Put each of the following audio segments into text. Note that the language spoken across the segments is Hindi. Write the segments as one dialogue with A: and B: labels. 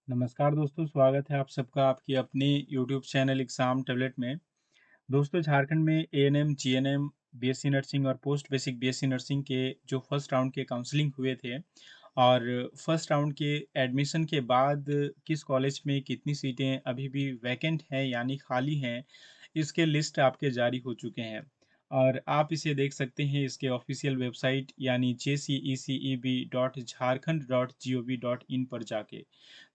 A: नमस्कार दोस्तों, स्वागत है आप सबका आपकी अपनी यूट्यूब चैनल एग्ज़ाम टैबलेट में। दोस्तों, झारखंड में एएनएम, जीएनएम, बीएससी नर्सिंग और पोस्ट बेसिक बीएससी नर्सिंग के जो फर्स्ट राउंड के काउंसलिंग हुए थे और फर्स्ट राउंड के एडमिशन के बाद किस कॉलेज में कितनी सीटें अभी भी वैकेंट हैं यानी खाली हैं, इसके लिस्ट आपके जारी हो चुके हैं। और आप इसे देख सकते हैं इसके ऑफ़िशियल वेबसाइट यानी jceceb.jharkhand.gov.in पर जाके।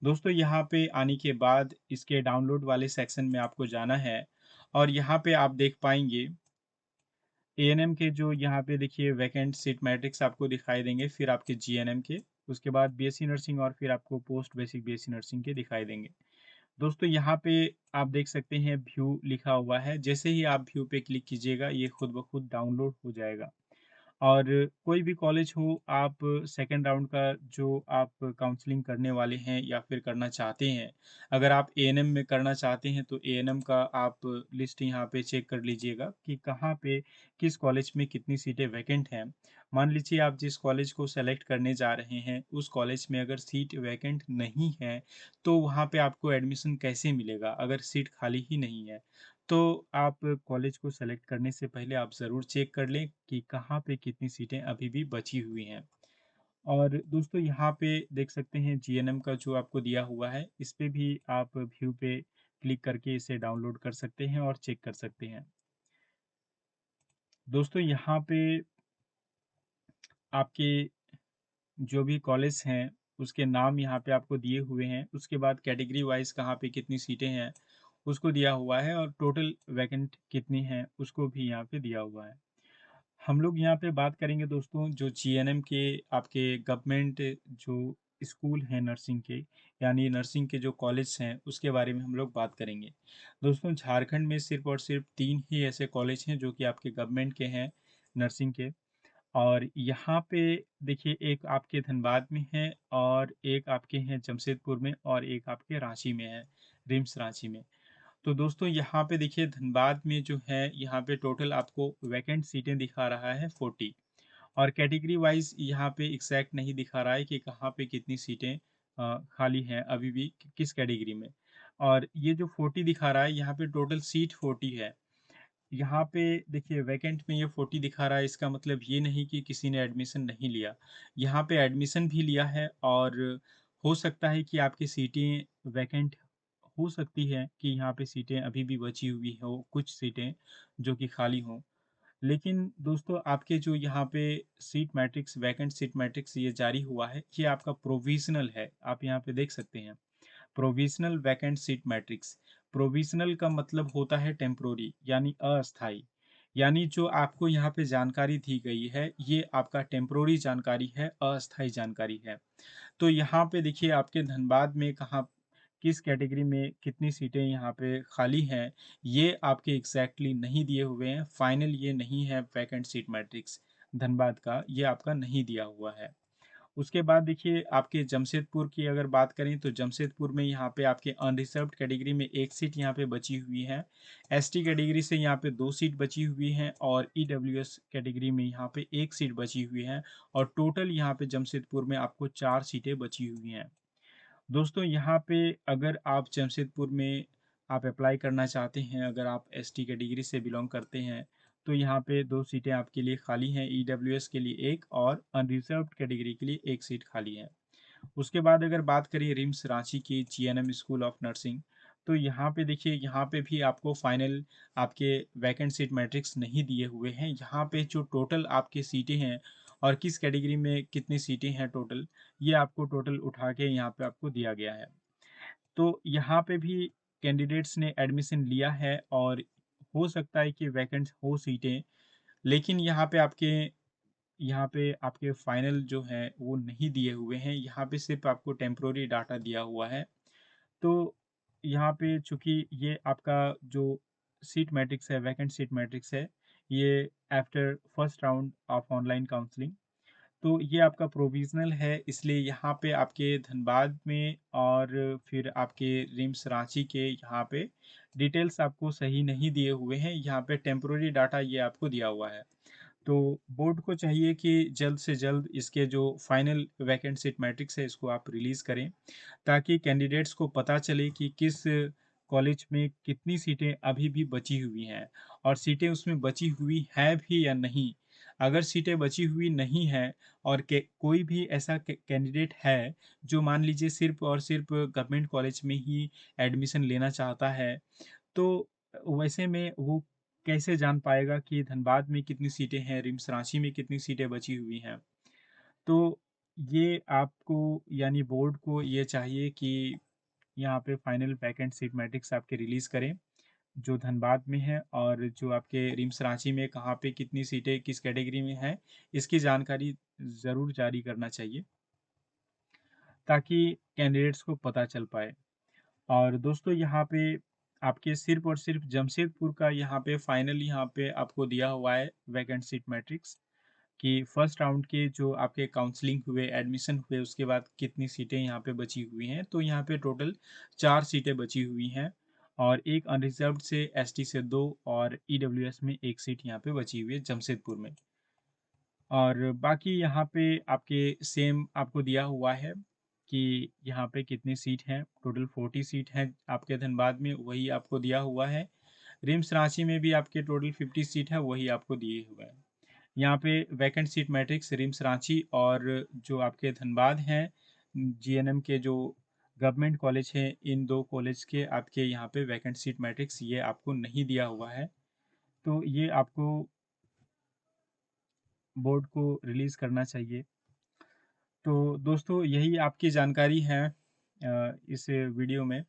A: दोस्तों, यहाँ पे आने के बाद इसके डाउनलोड वाले सेक्शन में आपको जाना है और यहाँ पे आप देख पाएँगे एएनएम के जो यहाँ पे देखिए वैकेंट सीट मैट्रिक्स आपको दिखाई देंगे, फिर आपके जीएनएम के, उसके बाद बीएससी नर्सिंग और फिर आपको पोस्ट बेसिक बीएससी नर्सिंग के दिखाई देंगे। दोस्तों, यहाँ पे आप देख सकते हैं व्यू लिखा हुआ है, जैसे ही आप व्यू पे क्लिक कीजिएगा ये खुद ब खुद डाउनलोड हो जाएगा। और कोई भी कॉलेज हो, आप सेकंड राउंड का जो आप काउंसलिंग करने वाले हैं या फिर करना चाहते हैं, अगर आप एएनएम में करना चाहते हैं तो एएनएम का आप लिस्ट यहाँ पे चेक कर लीजिएगा कि कहाँ पे किस कॉलेज में कितनी सीटें वैकेंट हैं। मान लीजिए आप जिस कॉलेज को सेलेक्ट करने जा रहे हैं, उस कॉलेज में अगर सीट वैकेंट नहीं है, तो वहाँ पे आपको एडमिशन कैसे मिलेगा अगर सीट खाली ही नहीं है। तो आप कॉलेज को सेलेक्ट करने से पहले आप ज़रूर चेक कर लें कि कहाँ पे कितनी सीटें अभी भी बची हुई हैं। और दोस्तों, यहाँ पे देख सकते हैं जीएनएम का जो आपको दिया हुआ है, इस पे भी आप व्यू पे क्लिक करके इसे डाउनलोड कर सकते हैं और चेक कर सकते हैं। दोस्तों, यहाँ पे आपके जो भी कॉलेज हैं, उसके नाम यहाँ पे आपको दिए हुए हैं। उसके बाद कैटेगरी वाइज़ कहाँ पे कितनी सीटें हैं, उसको दिया हुआ है और टोटल वैकेंट कितनी हैं, उसको भी यहाँ पे दिया हुआ है। हम लोग यहाँ पे बात करेंगे दोस्तों जो जीएनएम के आपके गवर्नमेंट जो स्कूल हैं नर्सिंग के, यानी नर्सिंग के जो कॉलेज हैं उसके बारे में हम लोग बात करेंगे। दोस्तों, झारखंड में सिर्फ़ और सिर्फ़ 3 ही ऐसे कॉलेज हैं जो कि आपके गवर्नमेंट के हैं नर्सिंग के। और यहाँ पे देखिए एक आपके धनबाद में है और एक आपके हैं जमशेदपुर में और एक आपके रांची में है, रिम्स रांची में। तो दोस्तों, यहाँ पे देखिए धनबाद में जो है यहाँ पे टोटल आपको वैकेंट सीटें दिखा रहा है 40 और कैटेगरी वाइज़ यहाँ पे एग्ज़ैक्ट नहीं दिखा रहा है कि कहाँ पे कितनी सीटें खाली हैं अभी भी किस कैटेगरी में। और ये जो 40 दिखा रहा है यहाँ पे टोटल सीट 40 है। यहाँ पे देखिए वैकेंट में ये 40 दिखा रहा है, इसका मतलब ये नहीं कि किसी ने एडमिशन नहीं लिया। यहाँ पे एडमिशन भी लिया है और हो सकता है कि आपकी सीटें वैकेंट हो सकती है कि यहाँ पे सीटें अभी भी बची हुई हो, कुछ सीटें जो कि खाली हों। लेकिन दोस्तों, आपके जो यहाँ पे seat matrix vacant seat matrix ये जारी हुआ है, ये आपका प्रोविज़नल है। आप यहाँ पे देख सकते हैं। Provisional vacant seat matrix. Provisional का मतलब होता है टेम्परोरी यानी अस्थायी। यानी जो आपको यहाँ पे जानकारी दी गई है, ये आपका टेम्परोरी जानकारी है, अस्थायी जानकारी है। तो यहाँ पे देखिए आपके धनबाद में कहाँ किस कैटेगरी में कितनी सीटें यहाँ पे खाली हैं, ये आपके एग्ज़ैक्टली नहीं दिए हुए हैं। फाइनल ये नहीं है वैकेंट सीट मैट्रिक्स धनबाद का, ये आपका नहीं दिया हुआ है। उसके बाद देखिए आपके जमशेदपुर की अगर बात करें तो जमशेदपुर में यहाँ पे आपके अनरिज़र्व्ड कैटेगरी में 1 सीट यहाँ पे बची हुई है। एसटी कैटेगरी से यहाँ पे 2 सीट बची हुई हैं और ईडब्ल्यूएस कैटेगरी में यहाँ पे 1 सीट बची हुई है और टोटल यहाँ पे जमशेदपुर में आपको 4 सीटें बची हुई हैं। दोस्तों, यहाँ पे अगर आप जमशेदपुर में आप अप्लाई करना चाहते हैं, अगर आप एसटी कैटेगरी से बिलॉन्ग करते हैं, तो यहाँ पे 2 सीटें आपके लिए खाली हैं, ईडब्ल्यूएस के लिए 1 और अनरिज़र्व्ड कैटेगरी के लिए 1 सीट खाली है। उसके बाद अगर बात करें रिम्स रांची की जीएनएम स्कूल ऑफ नर्सिंग, तो यहाँ पे देखिए यहाँ पे भी आपको फाइनल आपके वैकेंट सीट मैट्रिक्स नहीं दिए हुए हैं। यहाँ पे जो टोटल आपकी सीटें हैं और किस कैटेगरी में कितनी सीटें हैं टोटल, ये आपको टोटल उठा के यहाँ पे आपको दिया गया है। तो यहाँ पे भी कैंडिडेट्स ने एडमिशन लिया है और हो सकता है कि वैकेंट हो सीटें, लेकिन यहाँ पे आपके फाइनल जो है वो नहीं दिए हुए हैं, यहाँ पे सिर्फ़ आपको टेम्परेरी डाटा दिया हुआ है। तो यहाँ पे चूँकि ये आपका जो सीट मैट्रिक्स है, वैकेंट सीट मैट्रिक्स है, ये after first round of online counselling, तो ये आपका प्रोविज़नल है, इसलिए यहाँ पे आपके धनबाद में और फिर आपके रिम्स रांची के यहाँ पे डिटेल्स आपको सही नहीं दिए हुए हैं, यहाँ पे टेम्परेरी डाटा ये आपको दिया हुआ है। तो बोर्ड को चाहिए कि जल्द से जल्द इसके जो फाइनल वैकेंट सीट मैट्रिक्स है इसको आप रिलीज़ करें, ताकि कैंडिडेट्स को पता चले कि किस कॉलेज में कितनी सीटें अभी भी बची हुई हैं और सीटें उसमें बची हुई हैं भी या नहीं। अगर सीटें बची हुई नहीं हैं और कोई भी ऐसा कैंडिडेट है जो मान लीजिए सिर्फ़ और सिर्फ़ गवर्नमेंट कॉलेज में ही एडमिशन लेना चाहता है, तो वैसे में वो कैसे जान पाएगा कि धनबाद में कितनी सीटें हैं, रिम्स रांची में कितनी सीटें बची हुई हैं। तो ये आपको यानी बोर्ड को ये चाहिए कि यहाँ पे फाइनल वैकेंट सीट मैट्रिक्स आपके रिलीज़ करें, जो धनबाद में है और जो आपके रिम्स रांची में कहाँ पे कितनी सीटें किस कैटेगरी में हैं, इसकी जानकारी ज़रूर जारी करना चाहिए, ताकि कैंडिडेट्स को पता चल पाए। और दोस्तों यहाँ पे आपके सिर्फ़ और सिर्फ़ जमशेदपुर का यहाँ पे फाइनल यहाँ पे आपको दिया हुआ है वैकेंट सीट मैट्रिक्स कि फर्स्ट राउंड के जो आपके काउंसलिंग हुए, एडमिशन हुए, उसके बाद कितनी सीटें यहाँ पे बची हुई हैं। तो यहाँ पे टोटल 4 सीटें बची हुई हैं और एक अनरिज़र्व्ड से एसटी से 2 और ईडब्ल्यूएस में 1 सीट यहाँ पे बची हुई है जमशेदपुर में। और बाकी यहाँ पे आपके सेम आपको दिया हुआ है कि यहाँ पे कितनी सीट हैं, टोटल 40 सीट हैं आपके धनबाद में, वही आपको दिया हुआ है। रिम्स रांची में भी आपके टोटल 50 सीट है, वही आपको दिए हुए हैं। यहाँ पे vacant seat matrix RIMS Ranchi और जो आपके धनबाद हैं, जीएनएम के जो गवर्नमेंट कॉलेज हैं, इन 2 कॉलेज के आपके यहाँ पे वैकेंट सीट मैट्रिक्स ये आपको नहीं दिया हुआ है। तो ये आपको बोर्ड को रिलीज़ करना चाहिए। तो दोस्तों यही आपकी जानकारी है इस वीडियो में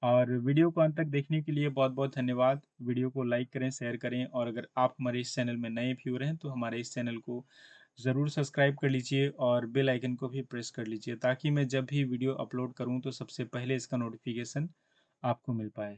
A: और वीडियो को अंत तक देखने के लिए बहुत-बहुत धन्यवाद। वीडियो को लाइक करें, शेयर करें और अगर आप हमारे इस चैनल में नए व्यूअर हैं तो हमारे इस चैनल को ज़रूर सब्सक्राइब कर लीजिए और बेल आइकन को भी प्रेस कर लीजिए, ताकि मैं जब भी वीडियो अपलोड करूँ तो सबसे पहले इसका नोटिफिकेशन आपको मिल पाए।